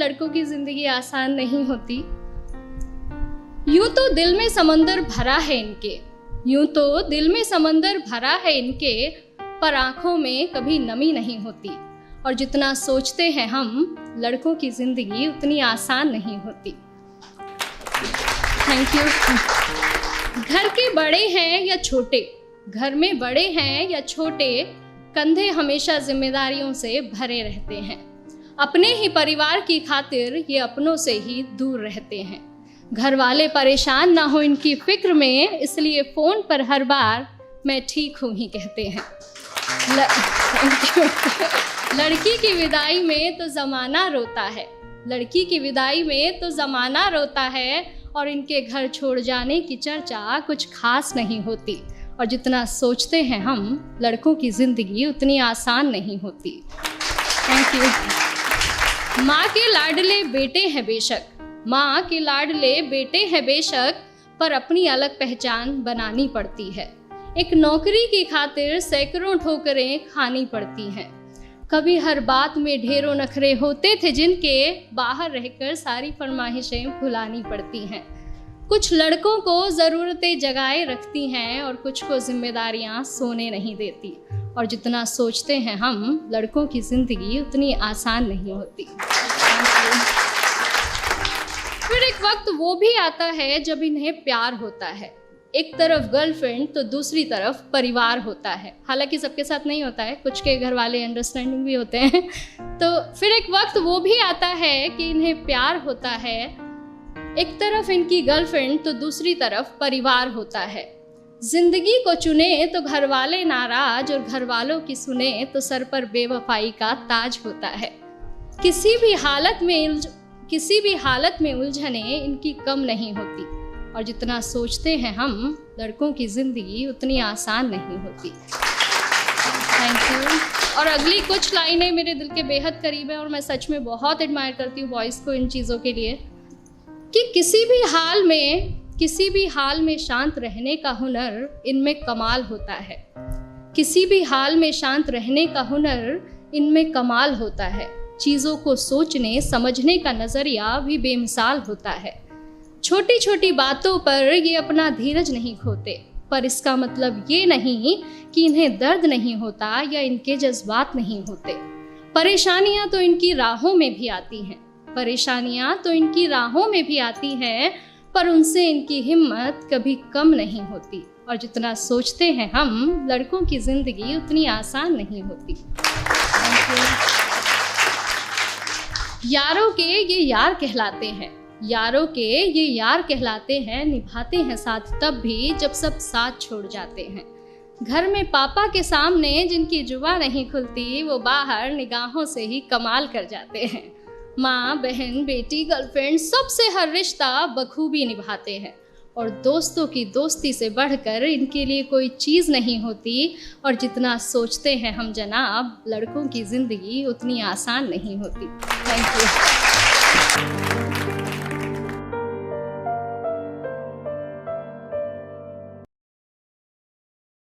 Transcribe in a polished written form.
लड़कों की जिंदगी आसान नहीं होती। यूं तो दिल में समंदर भरा है इनके, यूं तो दिल में समंदर भरा है इनके, पर आंखों में कभी नमी नहीं होती। और जितना सोचते हैं हम, लड़कों की जिंदगी उतनी आसान नहीं होती। Thank you. घर के बड़े हैं या छोटे, घर में बड़े हैं या छोटे, कंधे हमेशा जिम्मेदारियों से भरे रहते हैं। अपने ही परिवार की खातिर ये अपनों से ही दूर रहते हैं। घर वाले परेशान ना हो इनकी फिक्र में, इसलिए फ़ोन पर हर बार मैं ठीक हूँ ही कहते हैं। लड़की की विदाई में तो ज़माना रोता है, लड़की की विदाई में तो ज़माना रोता है, और इनके घर छोड़ जाने की चर्चा कुछ खास नहीं होती। और जितना सोचते हैं हम, लड़कों की ज़िंदगी उतनी आसान नहीं होती। Thank you. माँ के लाडले बेटे हैं बेशक, माँ के लाडले बेटे हैं बेशक, पर अपनी अलग पहचान बनानी पड़ती है। एक नौकरी की खातिर सैकड़ों ठोकरें खानी पड़ती हैं। कभी हर बात में ढेरों नखरे होते थे जिनके, बाहर रहकर सारी फरमाइशें भुलानी पड़ती हैं। कुछ लड़कों को ज़रूरतें जगाए रखती हैं और कुछ को जिम्मेदारियां सोने नहीं देती। और जितना सोचते हैं हम, लड़कों की ज़िंदगी उतनी आसान नहीं होती। फिर एक वक्त वो भी आता है जब इन्हें प्यार होता है। एक तरफ गर्लफ्रेंड तो दूसरी तरफ परिवार होता है। हालांकि सबके साथ नहीं होता है, कुछ के घर वाले अंडरस्टैंडिंग भी होते हैं। तो फिर एक वक्त वो भी आता है कि इन्हें प्यार होता है। एक तरफ इनकी गर्लफ्रेंड तो दूसरी तरफ परिवार होता है। जिंदगी को चुने तो घर वाले नाराज, और घर वालों की सुने तो सर पर बेवफाई का ताज होता है। किसी भी हालत में उलझने इनकी कम नहीं होती। और जितना सोचते हैं हम, लड़कों की ज़िंदगी उतनी आसान नहीं होती। Thank you. और अगली कुछ लाइनें मेरे दिल के बेहद करीब है, और मैं सच में बहुत एडमायर करती हूँ बॉयज़ को इन चीज़ों के लिए, कि किसी भी हाल में शांत रहने का हुनर इनमें कमाल होता है। किसी भी हाल में शांत रहने का हुनर इनमें कमाल होता है। चीज़ों को सोचने समझने का नज़रिया भी बेमिसाल होता है। छोटी छोटी बातों पर ये अपना धीरज नहीं खोते, पर इसका मतलब ये नहीं कि इन्हें दर्द नहीं होता या इनके जज्बात नहीं होते। परेशानियाँ तो इनकी राहों में भी आती हैं, परेशानियाँ तो इनकी राहों में भी आती हैं, पर उनसे इनकी हिम्मत कभी कम नहीं होती। और जितना सोचते हैं हम, लड़कों की ज़िंदगी उतनी आसान नहीं होती। यारों के ये यार कहलाते हैं, यारों के ये यार कहलाते हैं, निभाते हैं साथ तब भी जब सब साथ छोड़ जाते हैं। घर में पापा के सामने जिनकी जुबान नहीं खुलती, वो बाहर निगाहों से ही कमाल कर जाते हैं। माँ, बहन, बेटी, गर्लफ्रेंड, सबसे हर रिश्ता बखूबी निभाते हैं। और दोस्तों की दोस्ती से बढ़कर इनके लिए कोई चीज़ नहीं होती। और जितना सोचते हैं हम जनाब, लड़कों की ज़िंदगी उतनी आसान नहीं होती। Thank you.